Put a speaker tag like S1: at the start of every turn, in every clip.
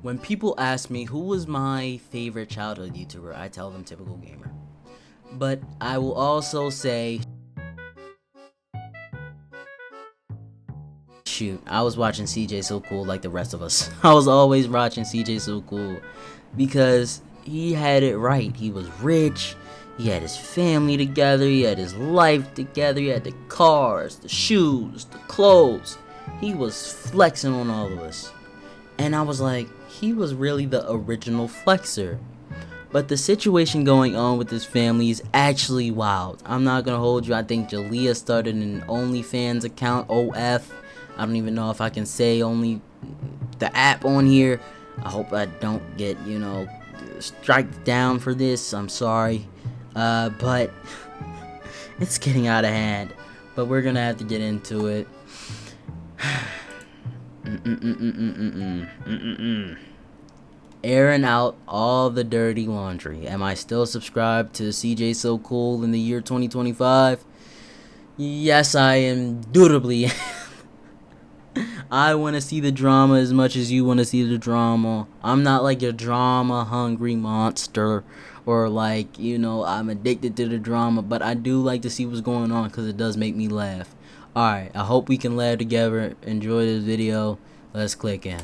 S1: When people ask me who was my favorite childhood YouTuber, I tell them Typical Gamer. But I will also say, shoot, I was watching CJ So Cool like the rest of us. I was always watching CJ So Cool because he had it right. He was rich, he had his family together, he had his life together, he had the cars, the shoes, the clothes. He was flexing on all of us. And I was like, he was really the original flexer. But the situation going on with his family is actually wild. I'm not gonna hold you. I think Jalea started an OnlyFans account, OF. I don't even know if I can say only the app on here. I hope I don't get, striked down for this. I'm sorry. But it's getting out of hand. But we're gonna have to get into it. Airing out all the dirty laundry. Am I still subscribed to CJ So Cool in the year 2025? Yes, I am indubitably. I want to see the drama as much as you want to see the drama. I'm not like a drama hungry monster or like, I'm addicted to the drama, but I do like to see what's going on because it does make me laugh. Alright, I hope we can laugh together. Enjoy this video. Let's click in.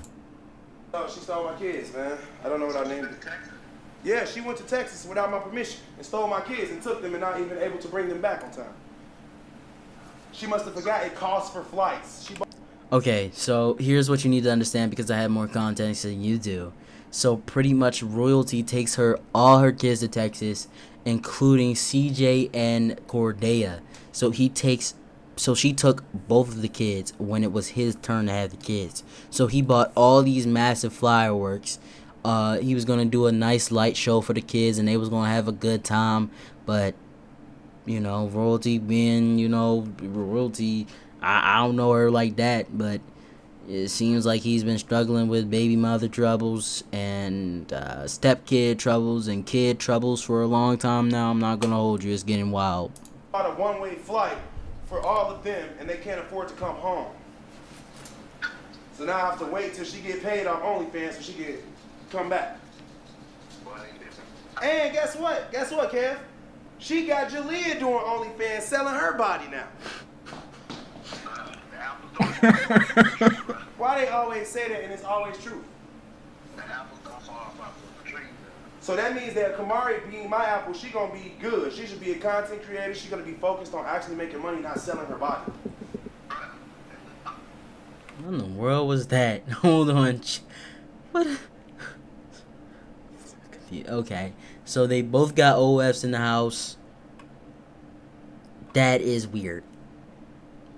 S2: Oh, she stole my kids, man. I don't know what I named it. Yeah, she went to Texas without my permission and stole my kids and took them and not even able to bring them back on time. She must have forgot it costs for flights.
S1: Okay, so here's what you need to understand because I have more context than you do. So pretty much Royalty takes all her kids to Texas, including CJ and Cordea. So she took both of the kids when it was his turn to have the kids. So he bought all these massive fireworks. He was gonna do a nice light show for the kids, and they was gonna have a good time. But Royalty being Royalty, I don't know her like that, but it seems like he's been struggling with baby mother troubles and stepkid troubles and kid troubles for a long time now. I'm not gonna hold you, it's getting wild.
S2: Bought a one-way flight for all of them, and they can't afford to come home. So now I have to wait till she get paid on OnlyFans so she can come back. And guess what? Guess what, Kev? She got Jalea doing OnlyFans, selling her body now. Why they always say that and it's always true? So that means that Kamari being my apple, she gonna be good. She should be a content creator. She's gonna be focused on actually making money, not selling her body.
S1: What in the world was that? Hold on. What? Okay, so they both got OFs in the house. That is weird.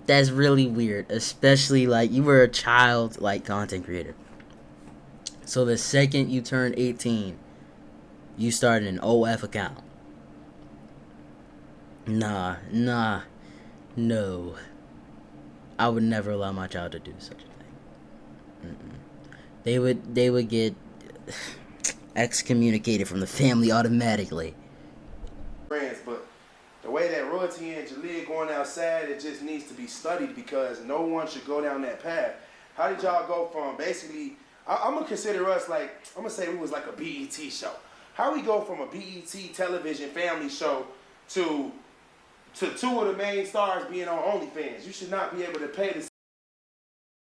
S1: That's really weird, especially like you were a child like content creator. So the second you turned 18, you started an OF account. Nah, no. I would never allow my child to do such a thing. They would get excommunicated from the family automatically.
S2: Friends, but the way that Royalty and Jalea going outside, it just needs to be studied because no one should go down that path. How did y'all go from basically, I'm gonna consider us like, I'm gonna say we was like a BET show. How we go from a BET television family show to two of the main stars being on OnlyFans? You should not be able to pay this.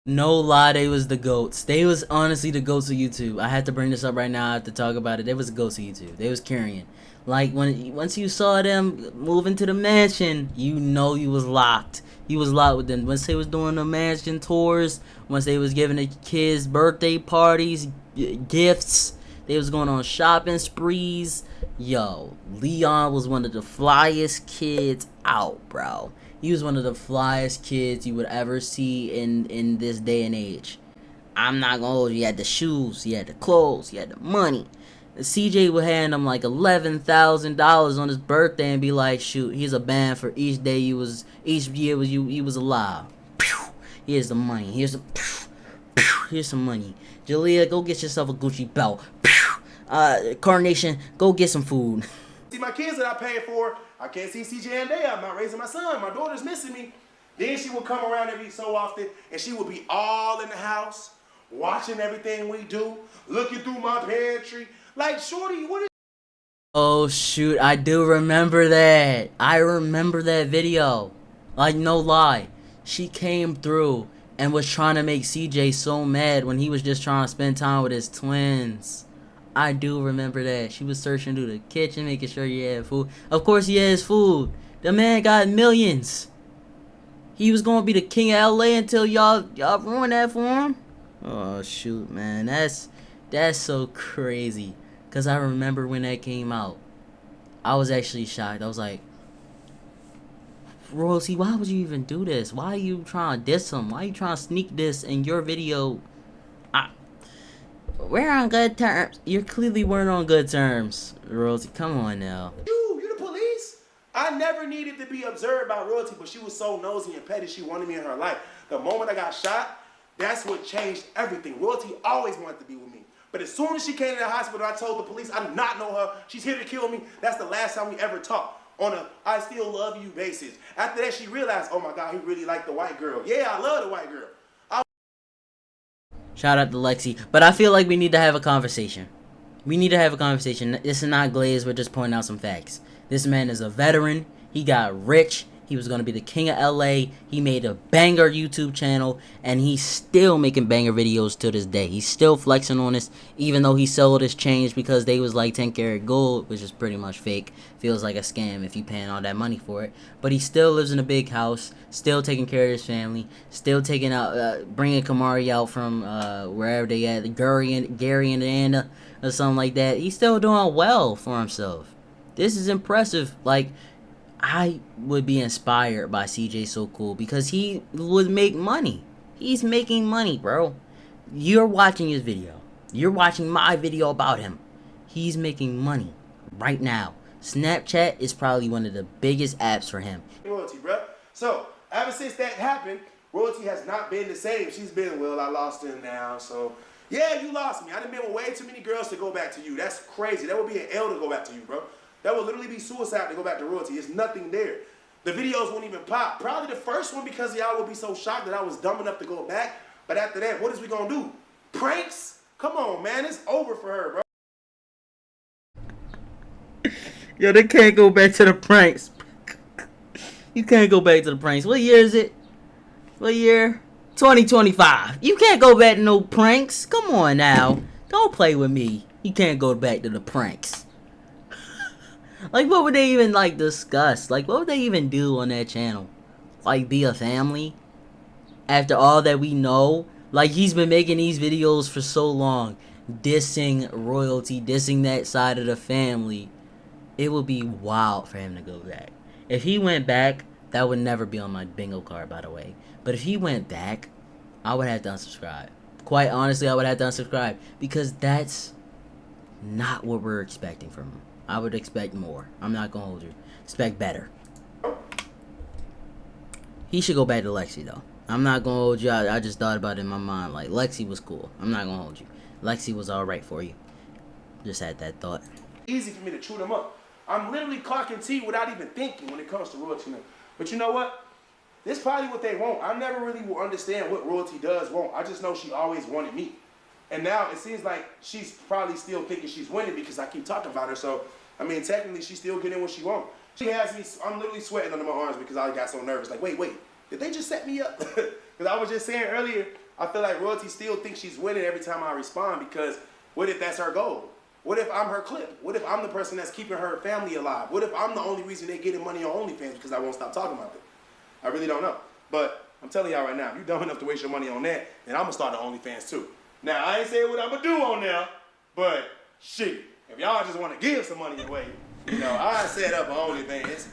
S1: No lie, they was the GOATs. They was honestly the GOATs of YouTube. I had to bring this up right now. I have to talk about it. They was the GOATs of YouTube. They was carrying. Like, once you saw them move into the mansion, you was locked. You was locked with them. Once they was doing the mansion tours, once they was giving the kids birthday parties, gifts, they was going on shopping sprees. Yo, Leon was one of the flyest kids out, bro. He was one of the flyest kids you would ever see in this day and age. I'm not gonna hold you. He had the shoes, he had the clothes, he had the money. CJ would hand him like $11,000 on his birthday and be like, shoot, here's a band for each day he was alive. Here's the money. Here's some money. Jalea, go get yourself a Gucci belt. Carnation, go get some food.
S2: See my kids that I paid for, I can't see CJ and Day. I'm not raising my son. My daughter's missing me. Then she would come around every so often and she would be all in the house watching everything we do, looking through my pantry. Like, shorty, what is...
S1: Oh shoot, I do remember that. I remember that video. Like, no lie. She came through and was trying to make CJ so mad when he was just trying to spend time with his twins. I do remember that. She was searching through the kitchen, making sure he had food. Of course he has food. The man got millions. He was gonna be the king of LA until y'all ruined that for him. Oh shoot, man. That's so crazy. Cause I remember when that came out. I was actually shocked. I was like, Royalty, why would you even do this? Why are you trying to diss him? Why are you trying to sneak this in your video? We're on good terms. You clearly weren't on good terms, Royalty. Come on now.
S2: You the police? I never needed to be observed by Royalty, but she was so nosy and petty, she wanted me in her life. The moment I got shot, that's what changed everything. Royalty always wanted to be with me. But as soon as she came to the hospital, I told the police, I do not know her. She's here to kill me. That's the last time we ever talked on a I still love you basis. After that, she realized, oh my God, he really liked the white girl. Yeah, I love the white girl.
S1: Shout out to Lexi. But I feel like we need to have a conversation. We need to have a conversation. This is not glazed. We're just pointing out some facts. This man is a veteran. He got rich. He was going to be the king of LA. He made a banger YouTube channel. And he's still making banger videos to this day. He's still flexing on this. Even though he sold his chains because they was like 10 karat gold. Which is pretty much fake. Feels like a scam if you paying all that money for it. But he still lives in a big house. Still taking care of his family. Still taking out, bringing Kamari out from wherever they at. Gary and Anna or something like that. He's still doing well for himself. This is impressive. Like, I would be inspired by CJ So Cool because he would make money. He's making money, bro. You're watching his video. You're watching my video about him. He's making money right now. Snapchat is probably one of the biggest apps for him.
S2: Royalty, bro. So, ever since that happened, Royalty has not been the same. She's been, well, I lost her now, so... Yeah, you lost me. I done been with way too many girls to go back to you. That's crazy. That would be an L to go back to you, bro. That would literally be suicide to go back to Royalty. There's nothing there. The videos won't even pop. Probably the first one because y'all would be so shocked that I was dumb enough to go back. But after that, what is we gonna do? Pranks? Come on, man. It's over for her, bro.
S1: Yo, they can't go back to the pranks. You can't go back to the pranks. What year is it? What year? 2025. You can't go back to no pranks. Come on now. Don't play with me. You can't go back to the pranks. Like, what would they even, like, discuss? Like, what would they even do on that channel? Like, be a family? After all that we know? Like, he's been making these videos for so long. Dissing Royalty, dissing that side of the family. It would be wild for him to go back. If he went back, that would never be on my bingo card, by the way. But if he went back, I would have to unsubscribe. Quite honestly, I would have to unsubscribe. Because that's not what we're expecting from him. I would expect more. I'm not going to hold you. Expect better. He should go back to Lexi, though. I'm not going to hold you. I just thought about it in my mind. Like, Lexi was cool. I'm not going to hold you. Lexi was alright for you. Just had that thought.
S2: Easy for me to chew them up. I'm literally clocking T without even thinking when it comes to Royalty. But you know what? This is probably what they want. I never really will understand what Royalty does want. I just know she always wanted me. And now it seems like she's probably still thinking she's winning because I keep talking about her. So, I mean, technically, she's still getting what she wants. She has me, I'm literally sweating under my arms because I got so nervous. Like, wait, did they just set me up? Because I was just saying earlier, I feel like Royalty still thinks she's winning every time I respond because what if that's her goal? What if I'm her clip? What if I'm the person that's keeping her family alive? What if I'm the only reason they're getting money on OnlyFans because I won't stop talking about it? I really don't know. But I'm telling y'all right now, if you're dumb enough to waste your money on that, then I'm going to start the OnlyFans too. Now, I ain't saying what I'm going to do on there, but shit, if y'all just want to give some money away, you know, I set up an OnlyFans.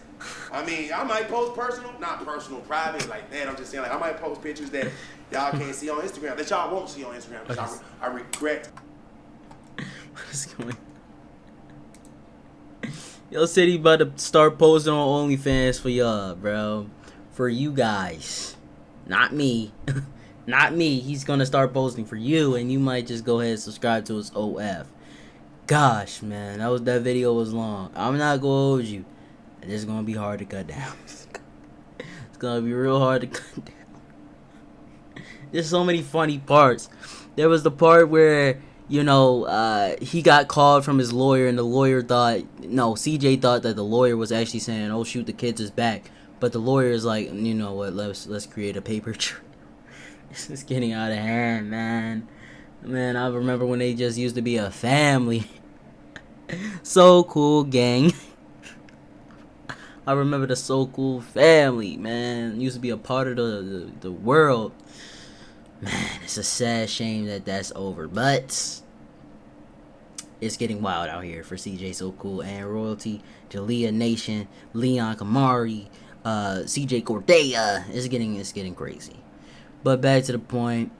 S2: I mean, I might post personal, not personal, private like that. I'm just saying, like, I might post pictures that y'all can't see on Instagram, that y'all won't see on Instagram, because I regret.
S1: What is going on? Yo said he about to start posting on OnlyFans for y'all, bro. For you guys. Not me. Not me. He's gonna start posting for you, and you might just go ahead and subscribe to his OF. Gosh, man, that video was long. I'm not gonna hold you. It's gonna be hard to cut down. It's gonna be real hard to cut down. There's so many funny parts. There was the part where, you know, he got called from his lawyer, and the lawyer thought, no, CJ thought that the lawyer was actually saying, "Oh shoot, the kid's is back," but the lawyer is like, "You know what? Let's create a paper trail." This is getting out of hand, man. Man, I remember when they just used to be a family. So cool, gang. I remember the So Cool family, man. Used to be a part of the world. Man, it's a sad shame that that's over, but it's getting wild out here for CJ So Cool and Royalty, Jalea Nation, Leon Kamari, CJ Cordeya. It's getting crazy. But back to the point.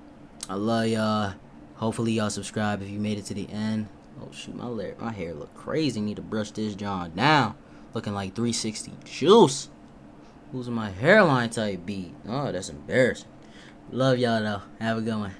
S1: I love y'all. Hopefully y'all subscribe if you made it to the end. Oh shoot, my hair look crazy. Need to brush this John down. Looking like 360 juice. Losing my hairline type beat. Oh, that's embarrassing. Love y'all though. Have a good one.